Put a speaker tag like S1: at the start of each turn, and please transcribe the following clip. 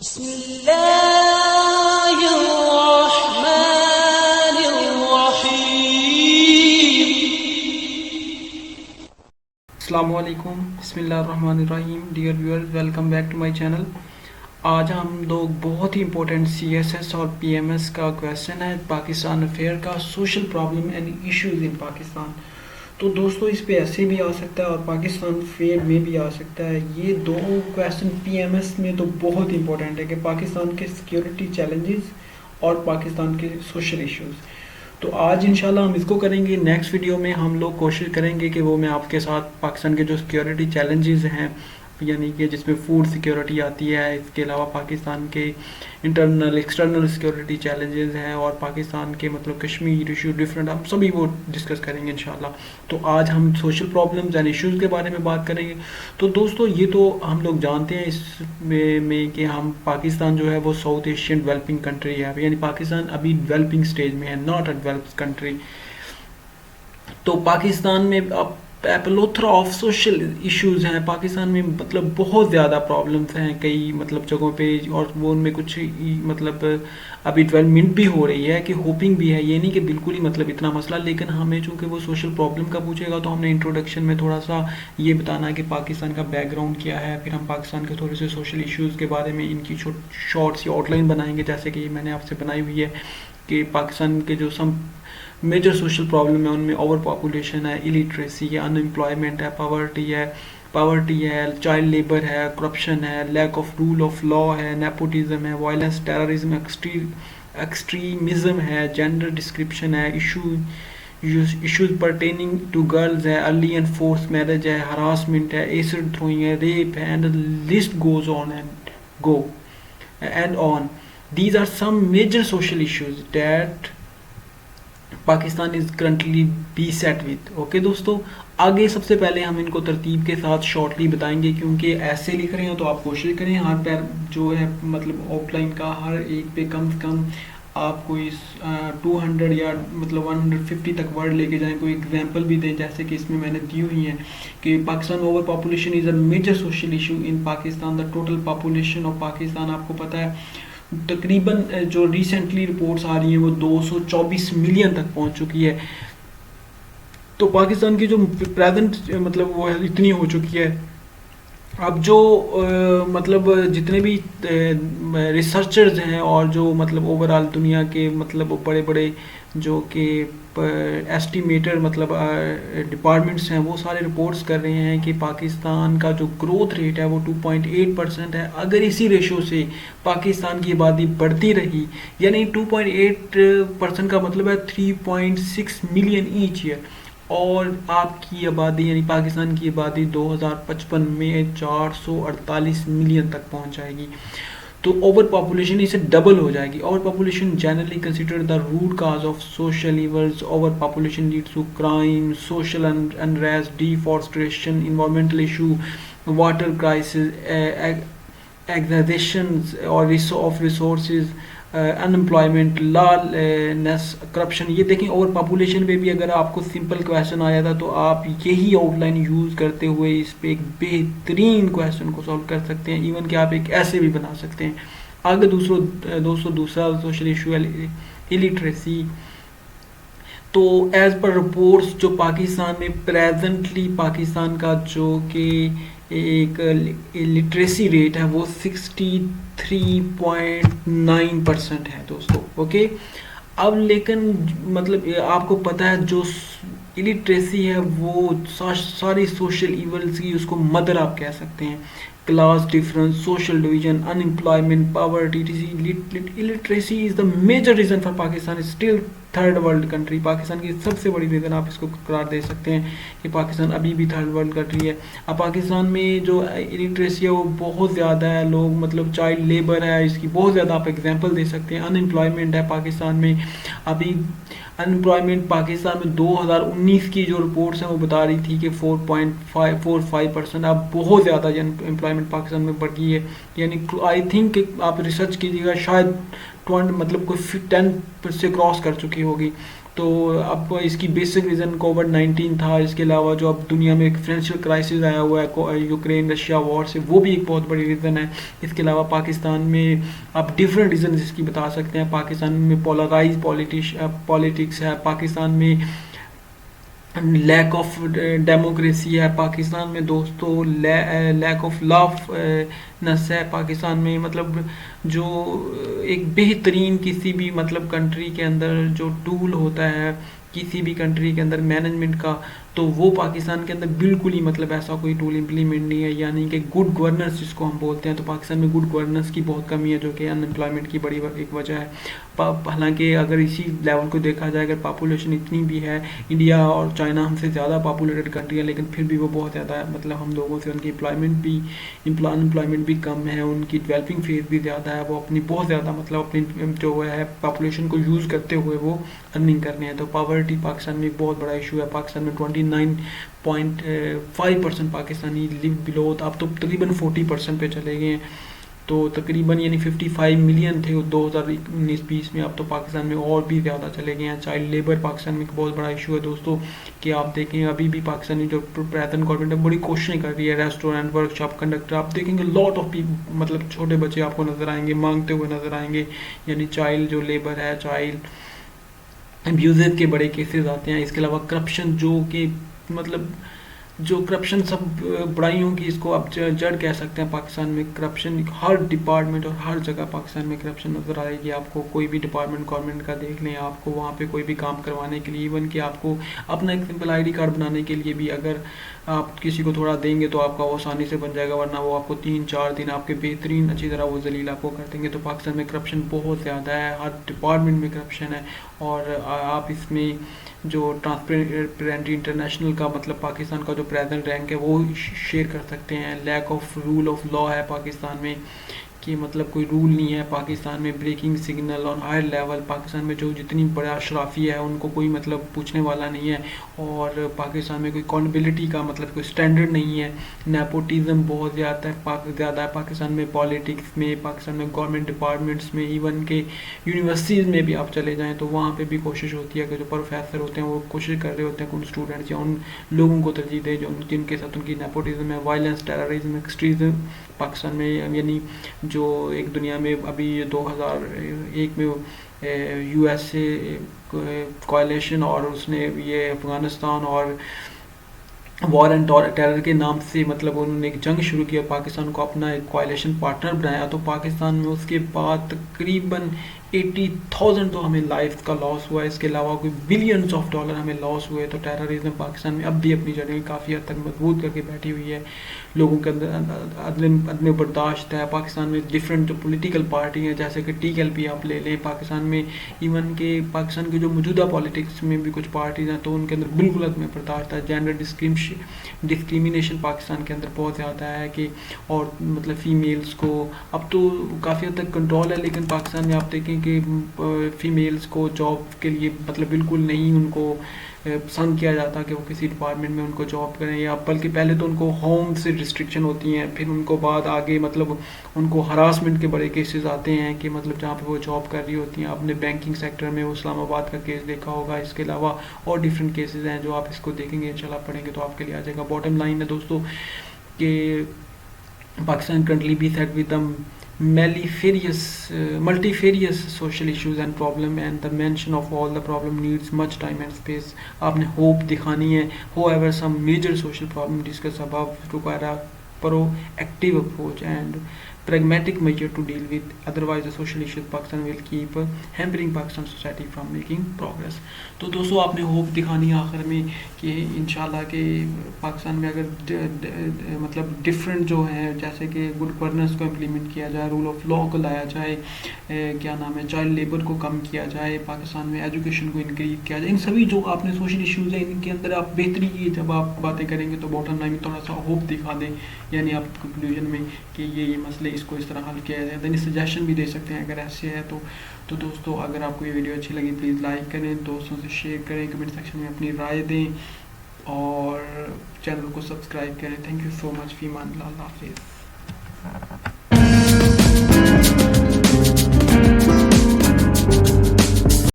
S1: بسم الله الرحمن الرحيم.
S2: السلام علیکم. بسم اللہ الرحمن الرحیم. Dear viewers, welcome back to my channel. آج ہم لوگ بہت ہی امپورٹنٹ سی ایس ایس اور پی ایم ایس کا کویشچن ہے پاکستان افیئر کا، social problem and issues in Pakistan. تو دوستو اس پہ ایسے بھی آ سکتا ہے اور پاکستان فیئر میں بھی آ سکتا ہے. یہ دو کویشچن پی ایم ایس میں تو بہت امپورٹنٹ ہے کہ پاکستان کے سیکیورٹی چیلنجز اور پاکستان کے سوشل ایشوز. تو آج انشاءاللہ ہم اس کو کریں گے. نیکسٹ ویڈیو میں ہم لوگ کوشش کریں گے کہ وہ میں آپ کے ساتھ پاکستان کے جو سیکیورٹی چیلنجز ہیں، یعنی کہ جس میں فوڈ سیکیورٹی آتی ہے، اس کے علاوہ پاکستان کے انٹرنل ایکسٹرنل سیکیورٹی چیلنجز ہیں، اور پاکستان کے کشمیر ایشو ڈفرینٹ، ہم سبھی وہ ڈسکس کریں گے انشاءاللہ. تو آج ہم سوشل پرابلمز اینڈ ایشوز کے بارے میں بات کریں گے. تو دوستو یہ تو ہم لوگ جانتے ہیں اس میں کہ ہم پاکستان جو ہے وہ ساؤتھ ایشین ڈیولپنگ کنٹری ہے، یعنی پاکستان ابھی ڈیولپنگ سٹیج میں ہے، ناٹ اے ڈیولپڈ کنٹری. تو پاکستان میں اب پلوتھرا آف سوشل ایشوز ہیں. پاکستان میں بہت زیادہ پرابلمس ہیں کئی جگہوں پہ، اور وہ ان میں کچھ ابھی ڈیولپمنٹ بھی ہو رہی ہے کہ ہوپنگ بھی ہے. یہ نہیں کہ بالکل ہی اتنا مسئلہ، لیکن ہمیں چونکہ وہ سوشل پرابلم کا پوچھے گا تو ہم نے انٹروڈکشن میں تھوڑا سا یہ بتانا ہے کہ پاکستان کا بیک گراؤنڈ کیا ہے، پھر ہم پاکستان کے تھوڑے سے سوشل ایشوز کے بارے میں ان کی شارٹ سی آؤٹ لائن بنائیں گے، جیسے کہ میں نے آپ سے بنائی ہوئی ہے کہ پاکستان کے جو سم میجر سوشل پرابلم ہے ان میں اوور پاپولیشن ہے، ایلیٹریسی ہے، ان امپلائمنٹ ہے، پاورٹی ہے، چائلڈ لیبر ہے، کرپشن ہے، lack of rule of law ہے، نیپوٹزم ہے، وائلنس، ٹیررزم، ایکسٹریمزم ہے، جینڈر ڈسکرپشن ہے، ایشوز پرٹیننگ ٹو گرلز ہے، ارلی اینڈ فورس میرج ہے، ہراسمنٹ ہے، ایسڈ تھروئنگ ہے، ریپ ہے، and list goes on and on. These are some major social issues that Pakistan is currently beset with. Okay دوستو، آگے سب سے پہلے ہم ان کو ترتیب کے ساتھ شارٹلی بتائیں گے، کیونکہ ایسے لکھ رہے ہیں تو آپ کوشش کریں ہر پیر جو ہے آؤٹ لائن کا ہر ایک پہ کم سے کم آپ کوئی 200 یا 150 تک ورڈ لے کے جائیں. کوئی ایگزامپل بھی دیں، جیسے کہ اس میں نے دی ہوئی ہیں کہ Pakistan over population is a major social issue in Pakistan. The total population of Pakistan آپ کو پتہ ہے تقریباً جو ریسنٹلی رپورٹس آ رہی ہیں وہ 224 ملین تک پہنچ چکی ہے. تو پاکستان کی جو پریزنٹ وہ اتنی ہو چکی ہے. اب جو جتنے بھی ریسرچرز ہیں اور جو اوور آل دنیا کے بڑے بڑے جو کہ ایسٹیمیٹر ڈپارٹمنٹس ہیں، وہ سارے رپورٹس کر رہے ہیں کہ پاکستان کا جو گروتھ ریٹ ہے وہ 2.8% ہے. اگر اسی ریشو سے پاکستان کی آبادی بڑھتی رہی، یعنی 2.8% کا مطلب ہے 3.6 ملین ایچ ایئر، اور آپ کی آبادی یعنی پاکستان کی آبادی 2055 میں 448 ملین تک پہنچ جائے گی. تو اوور پاپولیشن اسے ڈبل ہو جائے گی. Over population generally considered the root cause of social evils. Over population leads to crime, social unrest, deforestation, environmental issue, water crisis, exhaustions اور of resources, unemployment, lawless, corruption. یہ دیکھیں over population پہ بھی اگر آپ کو سمپل کویشچن آیا تھا تو آپ یہی آؤٹ لائن یوز کرتے ہوئے اس پہ ایک بہترین کویشچن کو سالو کر سکتے ہیں. ایون کہ آپ ایک ایسے بھی بنا سکتے ہیں. آگے دوسرا سوشل ایشو ایلیٹریسی. تو ایز پر رپورٹس جو پاکستان میں پریزنٹلی پاکستان کا جو کہ ایک لٹریسی ریٹ ہے وہ 63.9% ہے دوستو. اوکے، اب لیکن آپ کو پتہ ہے جو الٹریسی ہے وہ ساری سوشل ایولز کی اس کو مدر آپ کہہ سکتے ہیں. Class difference, social division, unemployment, poverty. Illiteracy is the major reason for Pakistan is still third world country. Pakistan کی سب سے بڑی ریزن آپ اس کو قرار دے سکتے ہیں کہ پاکستان ابھی بھی تھرڈ ورلڈ کنٹری ہے. اب پاکستان میں جو الٹریسی ہے وہ بہت زیادہ ہے. لوگ چائلڈ لیبر ہے، اس کی بہت زیادہ آپ ایگزامپل دے سکتے ہیں. ان امپلائمنٹ ہے پاکستان میں. ابھی ان امپلائمنٹ پاکستان میں 2019 کی جو رپورٹس ہیں وہ بتا رہی تھی کہ 4.45%. اب بہت زیادہ امپلائمنٹ پاکستان میں بڑھ گئی ہے. یعنی آئی تھنک کہ آپ ریسرچ کیجیے گا، شاید مطلب کوئی 10 سے کراس کر چکی ہوگی. تو اب اس کی بیسک ریزن کووڈ-19 تھا. اس کے علاوہ جو اب دنیا میں ایک فائنینشیل کرائسس آیا ہوا ہے یوکرین رشیا وار سے, وہ بھی ایک بہت بڑی ریزن ہے. اس کے علاوہ پاکستان میں آپ ڈفرینٹ ریزنز اس کی بتا سکتے ہیں. پاکستان میں پولرائز پالیٹکس ہے, پاکستان میں لیک آف ڈیموکریسی ہے, پاکستان میں دوستوں لیک آف لافنس ہے, پاکستان میں مطلب جو ایک بہترین کسی بھی مطلب کنٹری کے اندر جو ٹول ہوتا ہے کسی بھی کنٹری کے اندر مینجمنٹ کا, تو وہ پاکستان کے اندر بالکل ہی مطلب ایسا کوئی ٹول امپلیمنٹ نہیں ہے. یعنی کہ گڈ گورننس جس کو ہم بولتے ہیں, تو پاکستان میں گڈ گورننس کی بہت کمی ہے جو کہ ان امپلائمنٹ کی بڑی ایک وجہ ہے. حالانکہ اگر اسی لیول کو دیکھا جائے, اگر پاپولیشن اتنی بھی ہے, انڈیا اور چائنا ہم سے زیادہ پاپولیٹڈ کنٹری ہے, لیکن پھر بھی وہ بہت زیادہ ہے مطلب ہم لوگوں سے ان کی امپلائمنٹ بھی کم ہے, ان کی ڈیولپنگ فیز بھی زیادہ ہے. وہ اپنی بہت زیادہ مطلب اپنی جو ہے پاپولیشن کو یوز کرتے ہوئے وہ ارننگ کرنے ہیں. تو پاورٹی پاکستان میں ایک بہت بڑا ایشو ہے. پاکستان میں 29.5% پاکستانی لیو بلو, اب تو تقریباً 40% پہ چلے گئے ہیں. تو تقریباً یعنی 55 ملین تھے 2019-20 میں, اب تو پاکستان میں اور بھی زیادہ چلے گئے ہیں. چائلڈ لیبر پاکستان میں ایک بہت بڑا ایشو ہے دوستوں, کہ آپ دیکھیں ابھی بھی پاکستانی جو پریزنٹ گورنمنٹ ہے بڑی کوششیں کر رہی ہے. ریسٹورینٹ ورک شاپ کنڈکٹر آپ دیکھیں گے لاٹ آف مطلب چھوٹے بچے آپ کو نظر آئیں گے, مانگتے ہوئے نظر آئیں گے. یعنی چائلڈ جو لیبر ہے, چائلڈ ابیوزز کے بڑے کیسز آتے ہیں. اس کے علاوہ کرپشن, جو کہ مطلب جو کرپشن سب برائیوں کی اس کو آپ جڑ کہہ سکتے ہیں. پاکستان میں کرپشن ہر ڈپارٹمنٹ اور ہر جگہ پاکستان میں کرپشن نظر آئے گی آپ کو. کوئی بھی ڈپارٹمنٹ گورنمنٹ کا دیکھ لیں, آپ کو وہاں پہ کوئی بھی کام کروانے کے لیے, ایون کہ آپ کو اپنا ایک سمپل آئی ڈی کارڈ بنانے کے لیے بھی اگر آپ کسی کو تھوڑا دیں گے تو آپ کا وہ آسانی سے بن جائے گا, ورنہ وہ آپ کو 3-4 دن آپ کے بہترین اچھی طرح وہ ذلیل آپ کو کر دیں گے. تو پاکستان میں کرپشن بہت زیادہ ہے, ہر ڈپارٹمنٹ میں کرپشن ہے. اور آپ اس میں جو ٹرانسپیرنٹ انٹرنیشنل کا مطلب پاکستان کا جو پریزنٹ رینک ہے وہ شیئر کر سکتے ہیں. Lack of rule of law ہے پاکستان میں, کہ مطلب کوئی رول نہیں ہے پاکستان میں. بریکنگ سگنل اور ہائر لیول پاکستان میں جو جتنی بڑا اشرافیہ ہے ان کو کوئی مطلب پوچھنے والا نہیں ہے. اور پاکستان میں کوئی اکاؤنٹیبلٹی کا مطلب کوئی اسٹینڈرڈ نہیں ہے. نیپوٹزم بہت زیادہ ہے پاکستان میں, پالیٹکس میں, پاکستان میں گورنمنٹ ڈپارٹمنٹس میں, ایون کہ یونیورسٹیز میں بھی آپ چلے جائیں تو وہاں پہ بھی کوشش ہوتی ہے کہ جو پروفیسر ہوتے ہیں وہ کوشش کر رہے ہوتے ہیں کہ ان اسٹوڈنٹس یا ان لوگوں کو ترجیح دیں جو جن کے ساتھ ان کی نیپوٹزم ہے. وائلنس, ٹیررزم, ایکسٹریزم پاکستان میں, یعنی جو ایک دنیا میں ابھی 2001 میں یو ایس سے کوائلیشن اور اس نے یہ افغانستان اور وار اینڈ ٹیرر کے نام سے مطلب انہوں نے ایک جنگ شروع کیا, پاکستان کو اپنا ایک کوائلیشن پارٹنر بنایا. تو پاکستان میں اس کے بعد تقریباً 80,000 تو ہمیں لائف کا لاس ہوا ہے. اس کے علاوہ کوئی بلینز آف ڈالر ہمیں لاس ہوئے. تو ٹیررزم پاکستان میں اب بھی اپنی جڑیں کافی حد تک مضبوط کر کے بیٹھی ہوئی ہے. لوگوں کے اندر عدم برداشت ہے. پاکستان میں ڈفرینٹ جو پولیٹیکل پارٹی ہیں جیسے کہ TLP آپ لے لیں پاکستان میں, ایون کہ پاکستان کے جو موجودہ پالیٹکس میں بھی کچھ پارٹیز ہیں تو ان کے اندر بالکل عدم برداشت ہے. جینڈر ڈسکریمنیشن پاکستان کے اندر بہت زیادہ ہے, کہ اور مطلب فیمیلز کو اب تو کافی حد تک کنٹرول ہے, لیکن پاکستان میں آپ دیکھیں کہ فیمیلز کو جاب کے لیے مطلب بالکل نہیں ان کو پسند کیا جاتا کہ وہ کسی ڈپارٹمنٹ میں ان کو جاب کریں, یا بلکہ پہلے تو ان کو ہوم سے ریسٹرکشن ہوتی ہیں, پھر ان کو بعد آگے مطلب ان کو ہراسمنٹ کے بڑے کیسز آتے ہیں کہ مطلب جہاں پہ وہ جاب کر رہی ہوتی ہیں. آپ نے بینکنگ سیکٹر میں وہ اسلام آباد کا کیس دیکھا ہوگا. اس کے علاوہ اور ڈفرینٹ کیسز ہیں جو آپ اس کو دیکھیں گے انشاءاللہ پڑھیں گے تو آپ کے لیے آ جائے گا. باٹم لائن ہے دوستوں کہ Pakistan currently beset with the multifarious social issues and problem, and the mention of all the problem needs much time and space. آپ نے hope دکھانی ہے. However, some major social problem discussed above require a proactive approach and pragmatic measure to deal with. Otherwise, the social issues Pakistan will keep hampering Pakistan society from making progress. تو دوستو آپ نے hope دکھانی ہے آخر میں کہ انشاءاللہ کہ پاکستان میں اگر مطلب ڈفرینٹ جو ہیں جیسے کہ گڈ گورننس کو امپلیمنٹ کیا جائے, رول آف لا کو لایا جائے, کیا نام ہے چائلڈ لیبر کو کم کیا جائے, پاکستان میں ایجوکیشن کو انکریز کیا جائے, ان سبھی جو آپ نے سوشل ایشوز ہیں ان کے اندر آپ بہتری کی جب آپ باتیں کریں گے تو باٹم لائن میں تھوڑا سا ہوپ دکھا دیں, یعنی آپ کنکلوژن میں کہ یہ مسئلے اس کو اس طرح حل کیا جائے. دین سجیشن بھی دے سکتے ہیں اگر ایسے ہے تو دوستو اگر آپ کو یہ ویڈیو اچھی لگی پلیز لائک کریں, دوستوں سے شیئر کریں, کمنٹ سیکشن میں اپنی رائے دیں اور چینل کو سبسکرائب کریں. تھینک یو سو مچ. فی امان اللہ. اللہ حافظ.